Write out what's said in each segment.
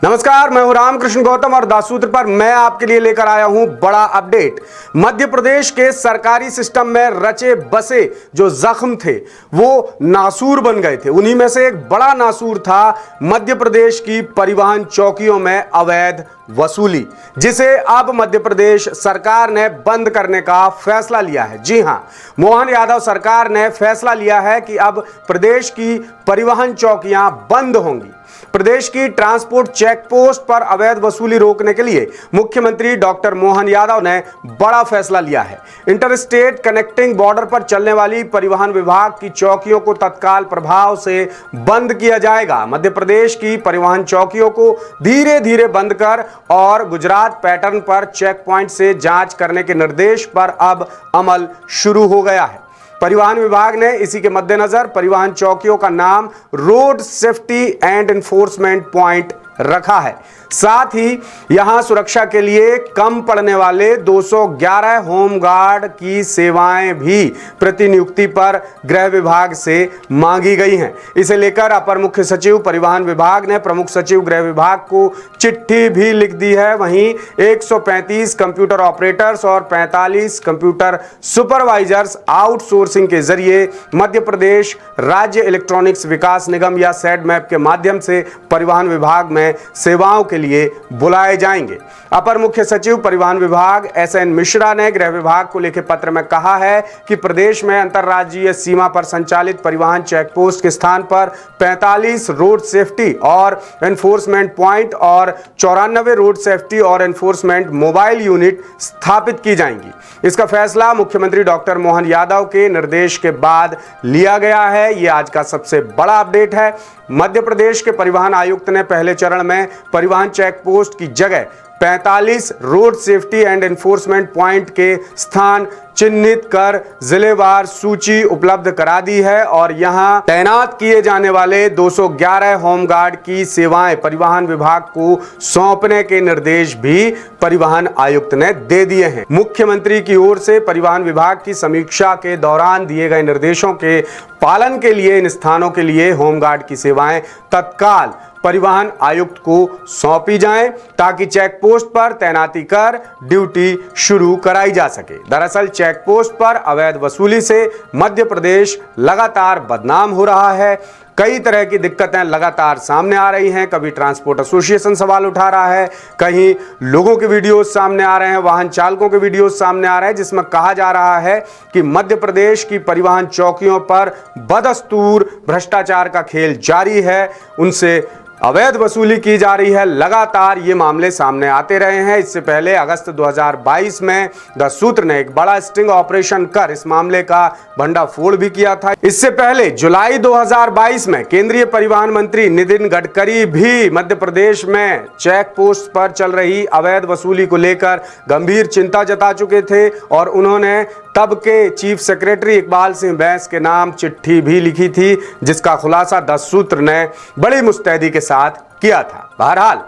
नमस्कार, मैं हूं रामकृष्ण गौतम और दासूत्र पर मैं आपके लिए लेकर आया हूं बड़ा अपडेट। मध्य प्रदेश के सरकारी सिस्टम में रचे बसे जो जख्म थे वो नासूर बन गए थे। उन्हीं में से एक बड़ा नासूर था मध्य प्रदेश की परिवहन चौकियों में अवैध वसूली, जिसे अब मध्य प्रदेश सरकार ने बंद करने का फैसला लिया है। जी हां, मोहन यादव सरकार ने फैसला लिया है कि अब प्रदेश की परिवहन चौकियां बंद होंगी। प्रदेश की ट्रांसपोर्ट चेक पोस्ट पर अवैध वसूली रोकने के लिए मुख्यमंत्री डॉक्टर मोहन यादव ने बड़ा फैसला लिया है। इंटरस्टेट कनेक्टिंग बॉर्डर पर चलने वाली परिवहन विभाग की चौकियों को तत्काल प्रभाव से बंद किया जाएगा। मध्य प्रदेश की परिवहन चौकियों को धीरे धीरे बंद कर और गुजरात पैटर्न पर चेक पॉइंट से जांच करने के निर्देश पर अब अमल शुरू हो गया है। परिवहन विभाग ने इसी के मद्देनजर परिवहन चौकियों का नाम road safety and enforcement point रखा है। साथ ही यहां सुरक्षा के लिए कम पड़ने वाले 211 होमगार्ड की सेवाएं भी प्रतिनियुक्ति पर गृह विभाग से मांगी गई हैं। इसे लेकर अपर मुख्य सचिव परिवहन विभाग ने प्रमुख सचिव गृह विभाग को चिट्ठी भी लिख दी है। वहीं 135 कंप्यूटर ऑपरेटर्स और 45 कंप्यूटर सुपरवाइजर्स आउटसोर्सिंग के जरिए मध्य प्रदेश राज्य इलेक्ट्रॉनिक्स विकास निगम या सेडमैप के माध्यम से परिवहन विभाग में सेवाओं के लिए बुलाए जाएंगे। अपर मुख्य सचिव परिवहन विभाग एसएन मिश्रा ने गृह विभाग को लिखे पत्र में कहा है कि प्रदेश में अंतर्राज्यीय सीमा पर संचालित परिवहन चेक पोस्ट के स्थान पर 45 रोड सेफ्टी और एनफोर्समेंट पॉइंट और 94 रोड सेफ्टी और एनफोर्समेंट मोबाइल यूनिट स्थापित की जाएंगी। इसका फैसला मुख्यमंत्री डॉक्टर मोहन यादव के निर्देश के बाद लिया गया है। यह आज का सबसे बड़ा अपडेट है। मध्य प्रदेश के परिवहन आयुक्त ने पहले चरण में परिवहन चेक पोस्ट की जगह 45 road safety and enforcement point के स्थान चिन्हित कर जिलेवार सूची उपलब्ध करा दी है और यहां तैनात किए जाने वाले 211 होमगार्ड की सेवाएं परिवहन विभाग को सौंपने के निर्देश भी परिवहन आयुक्त ने दे दिए हैं। मुख्यमंत्री की ओर से परिवहन विभाग की समीक्षा के दौरान दिए गए निर्देशों के पालन के लिए इन स्थानों के लिए होमगार्ड की सेवाएं तत्काल परिवहन आयुक्त को सौंपी जाएं ताकि चेक पोस्ट पर तैनाती कर ड्यूटी शुरू कराई जा सके। दरअसल चेक पोस्ट पर अवैध वसूली से मध्य प्रदेश लगातार बदनाम हो रहा है। कई तरह की दिक्कतें लगातार सामने आ रही हैं। कभी ट्रांसपोर्ट एसोसिएशन सवाल उठा रहा है, कहीं लोगों के वीडियोस सामने आ रहे हैं, वाहन चालकों के वीडियोस सामने आ रहे हैं, जिसमें कहा जा रहा है कि मध्य प्रदेश की परिवहन चौकियों पर बदस्तूर भ्रष्टाचार का खेल जारी है, उनसे अवैध वसूली की जा रही है। लगातार ये मामले सामने आते रहे हैं। इससे पहले अगस्त 2022 में द सूत्र ने एक बड़ा स्टिंग ऑपरेशन कर इस मामले का भंडाफोड़ भी किया था। इससे पहले जुलाई 2022 में केंद्रीय परिवहन मंत्री नितिन गडकरी भी मध्य प्रदेश में चेक पोस्ट पर चल रही अवैध वसूली को लेकर गंभीर चिंता जता चुके थे और उन्होंने तब के चीफ सेक्रेटरी इकबाल सिंह बैंस के नाम चिट्ठी भी लिखी थी, जिसका खुलासा द सूत्र ने बड़ी मुस्तैदी के साथ किया था। बहरहाल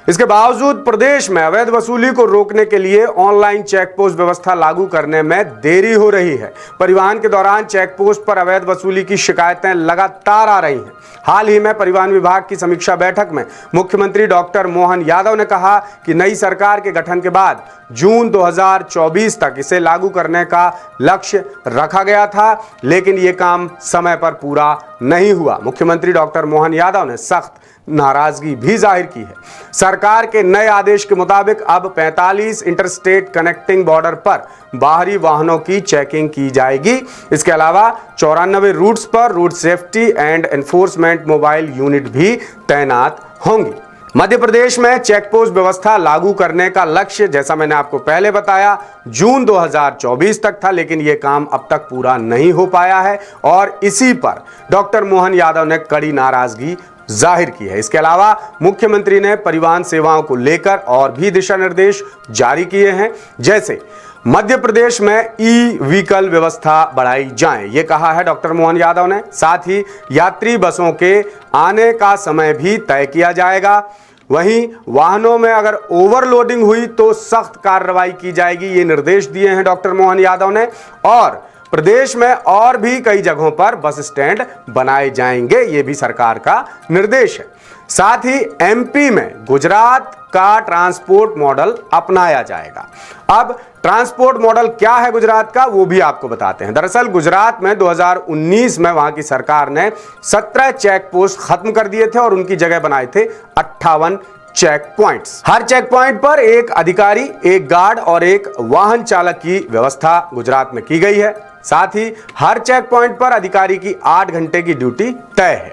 इसके बावजूद प्रदेश में अवैध वसूली को रोकने के लिए ऑनलाइन चेक पोस्ट व्यवस्था लागू करने में देरी हो रही है। परिवहन के दौरान चेक पोस्ट पर अवैध वसूली की शिकायतें लगातार आ रही हैं। हाल ही में परिवहन विभाग की समीक्षा बैठक में मुख्यमंत्री डॉक्टर मोहन यादव ने कहा कि नई सरकार के गठन के बाद जून 2024 तक इसे लागू करने का लक्ष्य रखा गया था, लेकिन यह काम समय पर पूरा नहीं हुआ। मुख्यमंत्री डॉक्टर मोहन यादव ने सख्त नाराजगी भी जाहिर की है। सरकार के नए आदेश के मुताबिक अब 45 इंटरस्टेट कनेक्टिंग बॉर्डर पर बाहरी वाहनों की चेकिंग की जाएगी। इसके अलावा 94 रूट्स पर road safety and enforcement mobile unit भी तैनात होंगी। मध्य प्रदेश में चेक पोस्ट व्यवस्था लागू करने का लक्ष्य, जैसा मैंने आपको पहले बताया, जून 2024 तक था, लेकिन यह काम अब तक पूरा नहीं हो पाया है और इसी पर डॉक्टर मोहन यादव ने कड़ी नाराजगी जाहिर की है। इसके अलावा मुख्यमंत्री ने परिवहन सेवाओं को लेकर और भी दिशा निर्देश जारी किए हैं, जैसे मध्य प्रदेश में ई व्हीकल व्यवस्था बढ़ाई जाए, ये कहा है डॉक्टर मोहन यादव ने। साथ ही यात्री बसों के आने का समय भी तय किया जाएगा। वहीं वाहनों में अगर ओवरलोडिंग हुई तो सख्त कार्रवाई की जाएगी, ये निर्देश दिए हैं डॉक्टर मोहन यादव ने। और प्रदेश में और भी कई जगहों पर बस स्टैंड बनाए जाएंगे, ये भी सरकार का निर्देश है। साथ ही एमपी में गुजरात का ट्रांसपोर्ट मॉडल अपनाया जाएगा। अब ट्रांसपोर्ट मॉडल क्या है गुजरात का, वो भी आपको बताते हैं। दरअसल गुजरात में 2019 में वहां की सरकार ने 17 चेक पोस्ट खत्म कर दिए थे और उनकी जगह बनाए थे 58 चेक पॉइंट्स। हर चेक पॉइंट पर एक अधिकारी, एक गार्ड और एक वाहन चालक की व्यवस्था गुजरात में की गई है। साथ ही हर चेक पॉइंट पर अधिकारी की 8 घंटे की ड्यूटी तय है।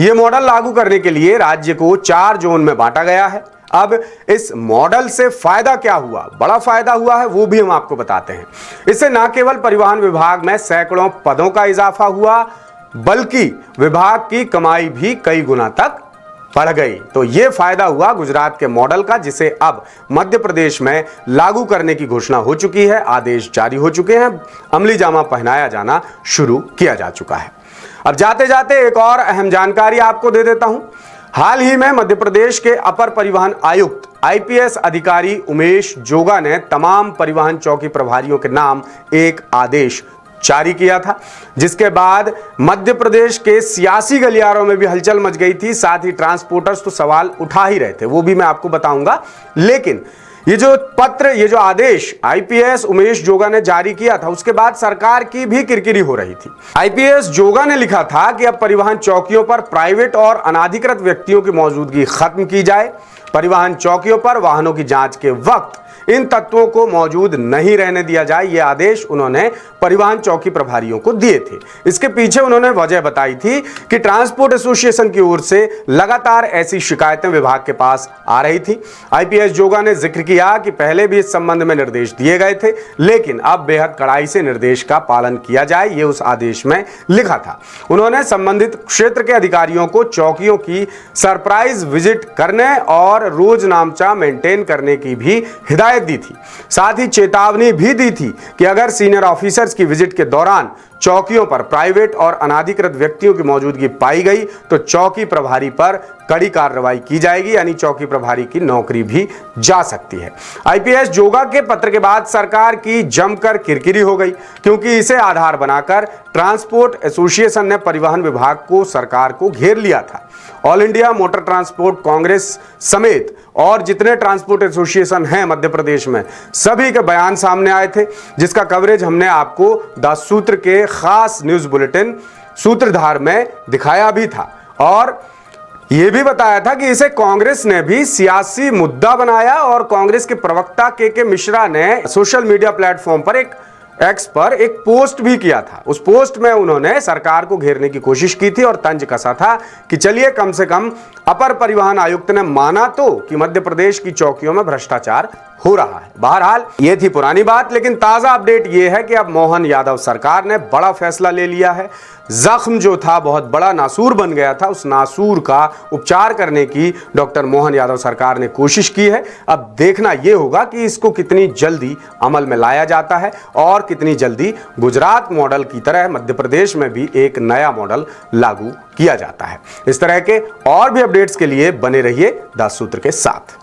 यह मॉडल लागू करने के लिए राज्य को 4 जोन में बांटा गया है। अब इस मॉडल से फायदा क्या हुआ, बड़ा फायदा हुआ है, वो भी हम आपको बताते हैं। इससे न केवल परिवहन विभाग में सैकड़ों पदों का इजाफा हुआ, बल्कि विभाग की कमाई भी कई गुना तक बढ़ गई। तो यह फायदा हुआ गुजरात के मॉडल का, जिसे अब मध्य प्रदेश में लागू करने की घोषणा हो चुकी है, आदेश जारी हो चुके हैं, अमली जामा पहनाया जाना शुरू किया जा चुका है। अब जाते जाते एक और अहम जानकारी आपको दे देता हूं। हाल ही में मध्य प्रदेश के अपर परिवहन आयुक्त आईपीएस अधिकारी उमेश जोगा ने तमाम परिवहन चौकी प्रभारियों के नाम एक आदेश जारी किया था, जिसके बाद मध्य प्रदेश के सियासी गलियारों में भी हलचल मच गई थी। साथ ही ट्रांसपोर्टर्स तो सवाल उठा ही रहे थे, वो भी मैं आपको बताऊंगा। लेकिन ये जो आदेश आईपीएस उमेश जोगा ने जारी किया था, उसके बाद सरकार की भी किरकिरी हो रही थी। आईपीएस जोगा ने लिखा था कि अब परिवहन चौकियों पर प्राइवेट और अनाधिकृत व्यक्तियों की मौजूदगी खत्म की जाए। परिवहन चौकियों पर वाहनों की जांच के वक्त इन तत्वों को मौजूद नहीं रहने दिया जाए। ये आदेश उन्होंने परिवहन चौकी प्रभारियों को दिए थे। इसके पीछे उन्होंने वजह बताई थी कि ट्रांसपोर्ट एसोसिएशन की ओर से लगातार ऐसी शिकायतें विभाग के पास आ रही थी। आईपीएस जोगा ने जिक्र किया कि पहले भी इस संबंध में निर्देश दिए गए थे, लेकिन अब बेहद कड़ाई से निर्देश का पालन किया जाए, ये उस आदेश में लिखा था। उन्होंने संबंधित क्षेत्र के अधिकारियों को चौकियों की सरप्राइज विजिट करने और रोज नामचा मेंटेन करने की भी हिदायत दी थी। साथ ही चेतावनी भी दी थी कि अगर सीनियर ऑफिसर्स की विजिट के दौरान चौकियों पर प्राइवेट और अनाधिकृत व्यक्तियों की मौजूदगी पाई गई तो चौकी प्रभारी पर कड़ी कार्रवाई की जाएगी, यानी चौकी प्रभारी की नौकरी भी जा सकती है। आईपीएस जोगा के पत्र के बाद सरकार की जमकर किरकिरी हो गई, क्योंकि इसे आधार बनाकर ट्रांसपोर्ट एसोसिएशन ने परिवहन विभाग को, सरकार को घेर लिया था। All India motor transport Congress समेत और जितने ट्रांसपोर्ट एसोसिएशन हैं मध्य प्रदेश में, सभी के बयान सामने आए थे, जिसका कवरेज हमने आपको द सूत्र के खास न्यूज बुलेटिन सूत्रधार में दिखाया भी था और यह भी बताया था कि इसे कांग्रेस ने भी सियासी मुद्दा बनाया। और कांग्रेस के प्रवक्ता के मिश्रा ने सोशल मीडिया प्लेटफॉर्म पर एक्स पर एक पोस्ट भी किया था। उस पोस्ट में उन्होंने सरकार को घेरने की कोशिश की थी और तंज कसा था कि चलिए कम से कम अपर परिवहन आयुक्त ने माना तो कि मध्य प्रदेश की चौकियों में भ्रष्टाचार हो रहा है। बहरहाल ये थी पुरानी बात, लेकिन ताजा अपडेट ये है कि अब मोहन यादव सरकार ने बड़ा फैसला ले लिया है। जख्म जो था बहुत बड़ा नासूर बन गया था, उस नासूर का उपचार करने की डॉक्टर मोहन यादव सरकार ने कोशिश की है। अब देखना यह होगा कि इसको कितनी जल्दी अमल में लाया जाता है और कितनी जल्दी गुजरात मॉडल की तरह मध्य प्रदेश में भी एक नया मॉडल लागू किया जाता है। इस तरह के और भी अपडेट्स के लिए बने रहिए द सूत्र के साथ।